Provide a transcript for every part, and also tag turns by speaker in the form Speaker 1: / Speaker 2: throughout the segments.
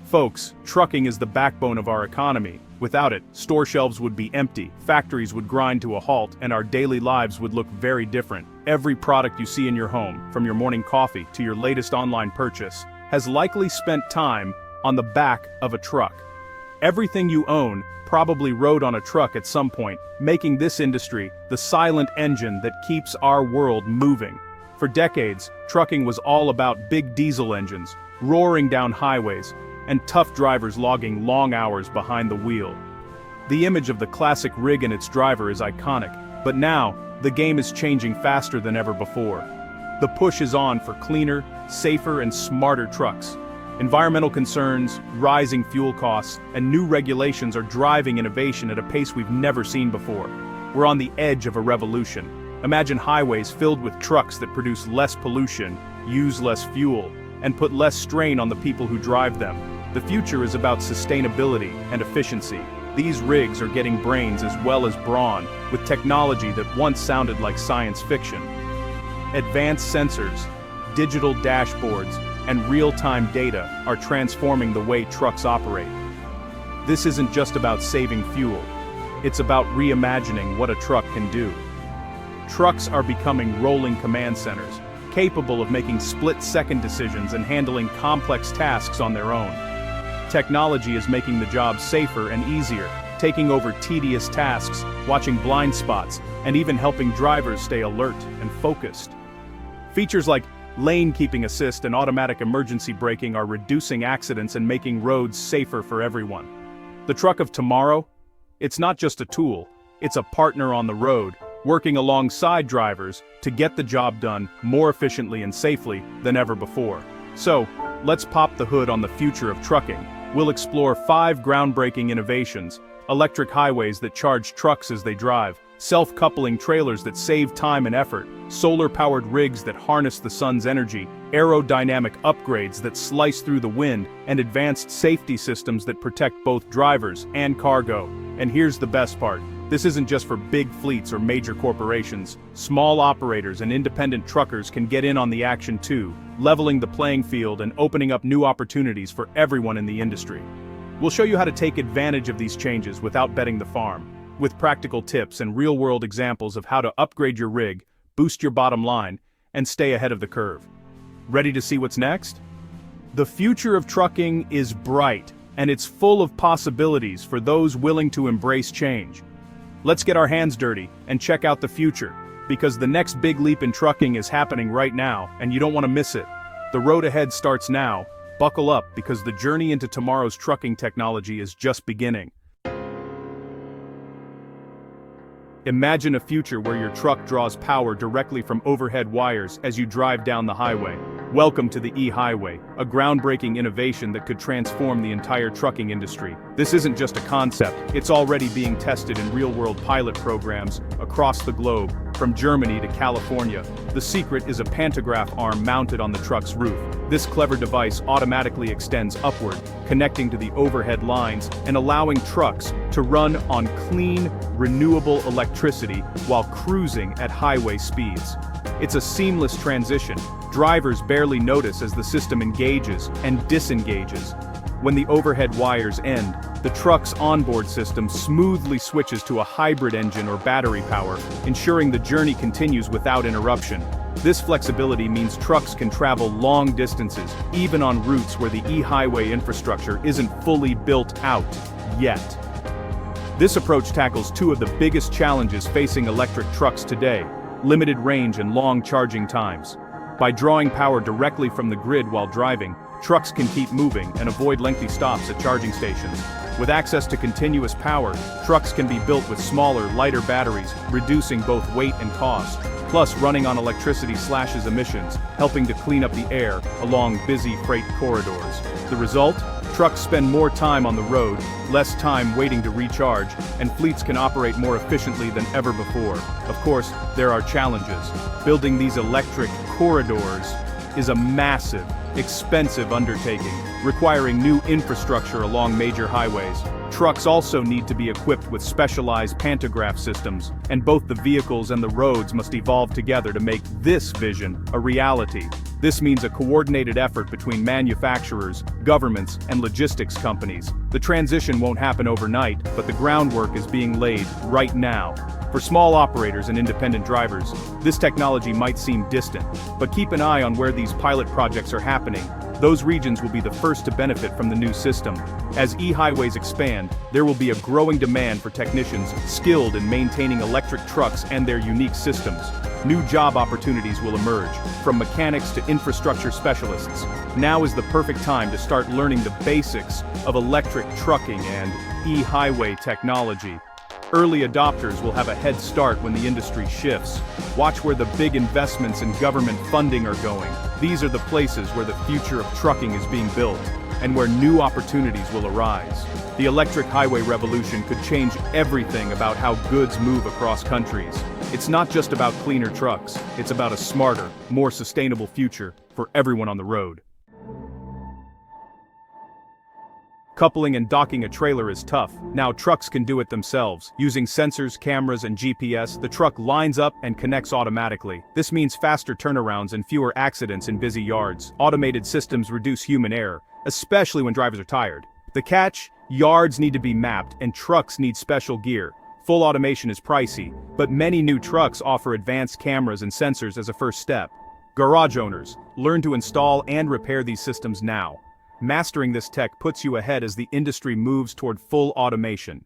Speaker 1: Folks, trucking is the backbone of our economy. Without it, store shelves would be empty, factories would grind to a halt, and our daily lives would look very different. Every product you see in your home, from your morning coffee to your latest online purchase, has likely spent time on the back of a truck. Everything you own probably rode on a truck at some point, making this industry the silent engine that keeps our world moving. For decades, trucking was all about big diesel engines, roaring down highways, and tough drivers logging long hours behind the wheel. The image of the classic rig and its driver is iconic, but now, the game is changing faster than ever before. The push is on for cleaner, safer, and smarter trucks. Environmental concerns, rising fuel costs, and new regulations are driving innovation at a pace we've never seen before. We're on the edge of a revolution. Imagine highways filled with trucks that produce less pollution, use less fuel, and put less strain on the people who drive them. The future is about sustainability and efficiency. These rigs are getting brains as well as brawn, with technology that once sounded like science fiction. Advanced sensors, digital dashboards, and real-time data are transforming the way trucks operate. This isn't just about saving fuel. It's about reimagining what a truck can do. Trucks are becoming rolling command centers, capable of making split-second decisions and handling complex tasks on their own. Technology is making the job safer and easier, taking over tedious tasks, watching blind spots, and even helping drivers stay alert and focused. Features like lane keeping assist and automatic emergency braking are reducing accidents and making roads safer for everyone. The truck of tomorrow? It's not just a tool, it's a partner on the road, working alongside drivers to get the job done more efficiently and safely than ever before. So, let's pop the hood on the future of trucking. We'll explore 5 groundbreaking innovations: electric highways that charge trucks as they drive, self-coupling trailers that save time and effort, solar-powered rigs that harness the sun's energy, aerodynamic upgrades that slice through the wind, and advanced safety systems that protect both drivers and cargo. And here's the best part. This isn't just for big fleets or major corporations. Small operators and independent truckers can get in on the action too, leveling the playing field and opening up new opportunities for everyone in the industry. We'll show you how to take advantage of these changes without betting the farm, with practical tips and real-world examples of how to upgrade your rig, boost your bottom line, and stay ahead of the curve. Ready to see what's next? The future of trucking is bright, and it's full of possibilities for those willing to embrace change. Let's get our hands dirty and check out the future, because the next big leap in trucking is happening right now, and you don't want to miss it. The road ahead starts now. Buckle up, because the journey into tomorrow's trucking technology is just beginning. Imagine a future where your truck draws power directly from overhead wires as you drive down the highway. Welcome to the e-highway, a groundbreaking innovation that could transform the entire trucking industry. This isn't just a concept, it's already being tested in real-world pilot programs across the globe, from Germany to California. The secret is a pantograph arm mounted on the truck's roof. This clever device automatically extends upward, connecting to the overhead lines and allowing trucks to run on clean, renewable electricity while cruising at highway speeds. It's a seamless transition. Drivers barely notice as the system engages and disengages. When the overhead wires end, the truck's onboard system smoothly switches to a hybrid engine or battery power, ensuring the journey continues without interruption. This flexibility means trucks can travel long distances, even on routes where the e-highway infrastructure isn't fully built out yet. This approach tackles 2 of the biggest challenges facing electric trucks today: limited range and long charging times. By drawing power directly from the grid while driving, trucks can keep moving and avoid lengthy stops at charging stations. With access to continuous power, trucks can be built with smaller, lighter batteries, reducing both weight and cost. Plus, running on electricity slashes emissions, helping to clean up the air along busy freight corridors. The result? Trucks spend more time on the road, less time waiting to recharge, and fleets can operate more efficiently than ever before. Of course, there are challenges. Building these electric corridors is a massive, expensive undertaking, requiring new infrastructure along major highways. Trucks also need to be equipped with specialized pantograph systems, and both the vehicles and the roads must evolve together to make this vision a reality. This means a coordinated effort between manufacturers, governments, and logistics companies. The transition won't happen overnight, but the groundwork is being laid right now. For small operators and independent drivers, this technology might seem distant, but keep an eye on where these pilot projects are happening. Those regions will be the first to benefit from the new system. As e-highways expand, there will be a growing demand for technicians skilled in maintaining electric trucks and their unique systems. New job opportunities will emerge, from mechanics to infrastructure specialists. Now is the perfect time to start learning the basics of electric trucking and e-highway technology. Early adopters will have a head start when the industry shifts. Watch where the big investments in government funding are going. These are the places where the future of trucking is being built, and where new opportunities will arise. The electric highway revolution could change everything about how goods move across countries. It's not just about cleaner trucks, it's about a smarter, more sustainable future for everyone on the road. Coupling and docking a trailer is tough. Now trucks can do it themselves. Using sensors, cameras, and GPS, the truck lines up and connects automatically. This means faster turnarounds and fewer accidents in busy yards. Automated systems reduce human error, especially when drivers are tired. The catch? Yards need to be mapped, and trucks need special gear. Full automation is pricey, but many new trucks offer advanced cameras and sensors as a first step. Garage owners, learn to install and repair these systems now. Mastering this tech puts you ahead as the industry moves toward full automation.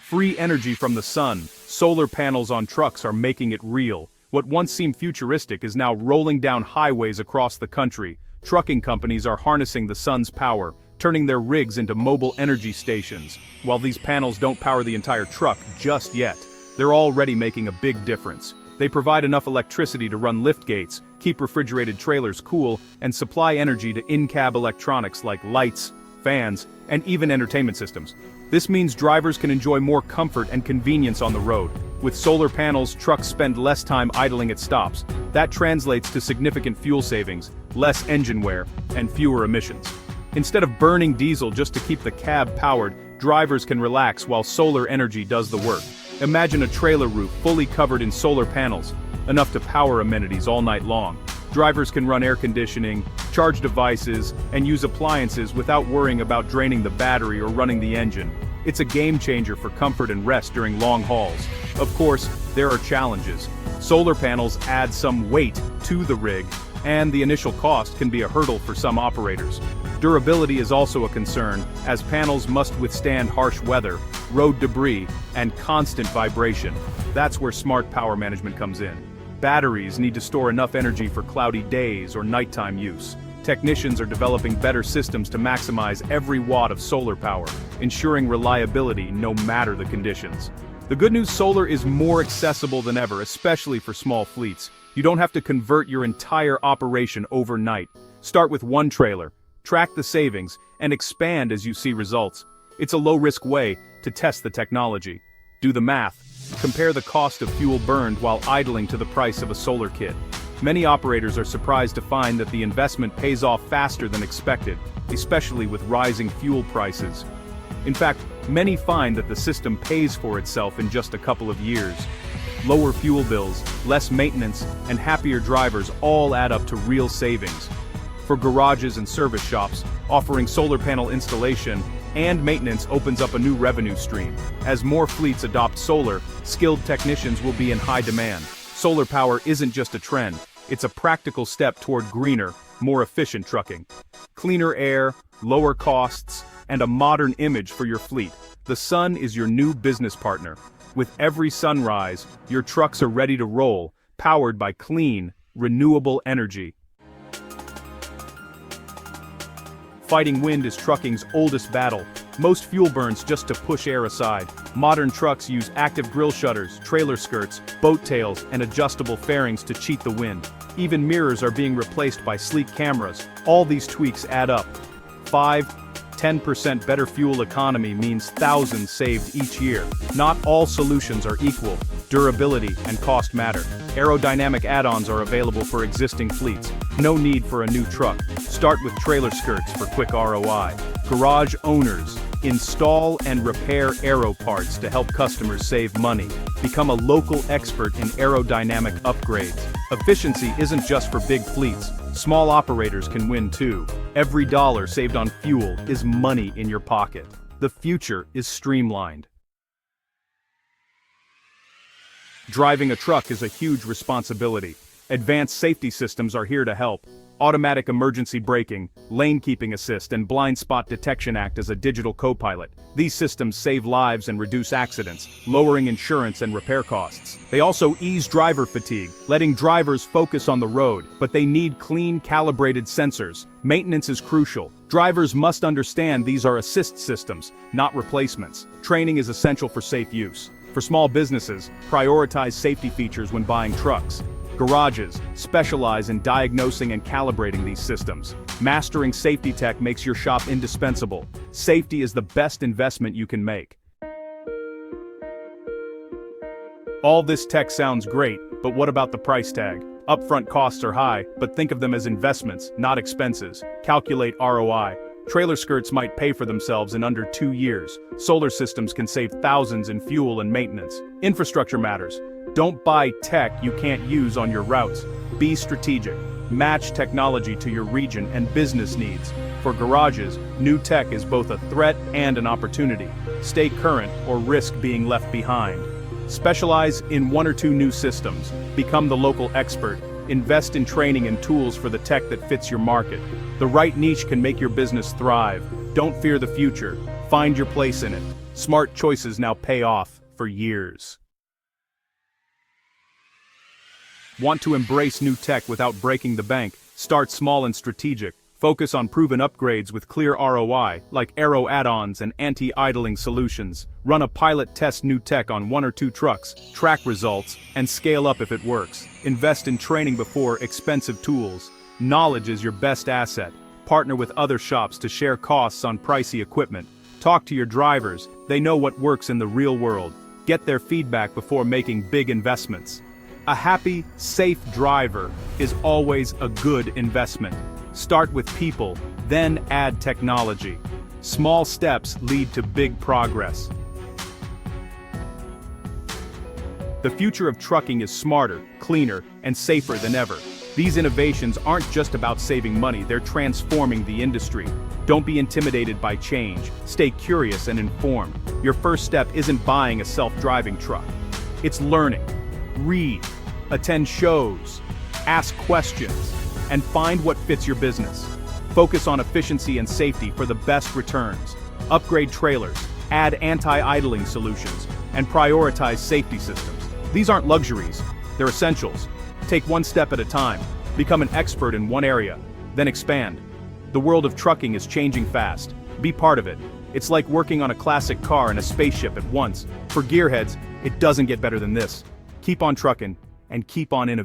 Speaker 1: Free energy from the sun. Solar panels on trucks are making it real. What once seemed futuristic is now rolling down highways across the country. Trucking companies are harnessing the sun's power, turning their rigs into mobile energy stations. While these panels don't power the entire truck just yet, they're already making a big difference. They provide enough electricity to run lift gates, keep refrigerated trailers cool, and supply energy to in-cab electronics like lights, fans, and even entertainment systems. This means drivers can enjoy more comfort and convenience on the road. With solar panels, trucks spend less time idling at stops. That translates to significant fuel savings, less engine wear, and fewer emissions. Instead of burning diesel just to keep the cab powered, drivers can relax while solar energy does the work. Imagine a trailer roof fully covered in solar panels, enough to power amenities all night long. Drivers can run air conditioning, charge devices, and use appliances without worrying about draining the battery or running the engine. It's a game changer for comfort and rest during long hauls. Of course, there are challenges. Solar panels add some weight to the rig, and the initial cost can be a hurdle for some operators. Durability is also a concern, as panels must withstand harsh weather, road debris, and constant vibration. That's where smart power management comes in. Batteries need to store enough energy for cloudy days or nighttime use. Technicians are developing better systems to maximize every watt of solar power, ensuring reliability no matter the conditions. The good news: solar is more accessible than ever, especially for small fleets. You don't have to convert your entire operation overnight. Start with one trailer, track the savings, and expand as you see results. It's a low-risk way to test the technology. Do the math. Compare the cost of fuel burned while idling to the price of a solar kit. Many operators are surprised to find that the investment pays off faster than expected, especially with rising fuel prices. In fact, many find that the system pays for itself in just a couple of years. Lower fuel bills, less maintenance, and happier drivers all add up to real savings. For garages and service shops, offering solar panel installation and maintenance opens up a new revenue stream. As more fleets adopt solar, skilled technicians will be in high demand. Solar power isn't just a trend, it's a practical step toward greener, more efficient trucking. Cleaner air, lower costs, and a modern image for your fleet. The sun is your new business partner. With every sunrise, your trucks are ready to roll, powered by clean, renewable energy. Fighting wind is trucking's oldest battle. Most fuel burns just to push air aside. Modern trucks use active grille shutters, trailer skirts, boat tails, and adjustable fairings to cheat the wind. Even mirrors are being replaced by sleek cameras. All these tweaks add up. 5–10% better fuel economy means thousands saved each year. Not all solutions are equal. Durability and cost matter. Aerodynamic add-ons are available for existing fleets. No need for a new truck. Start with trailer skirts for quick ROI. Garage owners, Install and repair aero parts to help customers save money. Become a local expert in aerodynamic upgrades. Efficiency isn't just for big fleets. Small operators can win too. Every dollar saved on fuel is money in your pocket. The future is streamlined. Driving a truck is a huge responsibility. Advanced safety systems are here to help. Automatic emergency braking, lane keeping assist, and blind spot detection act as a digital co-pilot. These systems save lives and reduce accidents, lowering insurance and repair costs. They also ease driver fatigue, letting drivers focus on the road, but they need clean, calibrated sensors. Maintenance is crucial. Drivers must understand these are assist systems, not replacements. Training is essential for safe use. For small businesses, prioritize safety features when buying trucks. Garages specialize in diagnosing and calibrating these systems. Mastering safety tech makes your shop indispensable. Safety is the best investment you can make. All this tech sounds great, but what about the price tag? Upfront costs are high, but think of them as investments, not expenses. Calculate ROI. Trailer skirts might pay for themselves in under 2 years. Solar systems can save thousands in fuel and maintenance. Infrastructure matters. Don't buy tech you can't use on your routes. Be strategic. Match technology to your region and business needs. For garages, new tech is both a threat and an opportunity. Stay current or risk being left behind. Specialize in 1 or 2 new systems. Become the local expert. Invest in training and tools for the tech that fits your market. The right niche can make your business thrive. Don't fear the future. Find your place in it. Smart choices now pay off for years. Want to embrace new tech without breaking the bank? Start small and strategic. Focus on proven upgrades with clear ROI, like aero add-ons and anti-idling solutions. Run a pilot test new tech on 1 or 2 trucks, track results, and scale up if it works. Invest in training before expensive tools. Knowledge is your best asset. Partner with other shops to share costs on pricey equipment. Talk to your drivers, they know what works in the real world. Get their feedback before making big investments. A happy, safe driver is always a good investment. Start with people, then add technology. Small steps lead to big progress. The future of trucking is smarter, cleaner, and safer than ever. These innovations aren't just about saving money, they're transforming the industry. Don't be intimidated by change. Stay curious and informed. Your first step isn't buying a self-driving truck. It's learning. Read, attend shows, ask questions, and find what fits your business. Focus on efficiency and safety for the best returns. Upgrade trailers, add anti-idling solutions, and prioritize safety systems. These aren't luxuries, they're essentials. Take one step at a time. Become an expert in one area, then expand. The world of trucking is changing fast. Be part of it. It's like working on a classic car and a spaceship at once. For gearheads, it doesn't get better than this. Keep on trucking, and keep on innovating.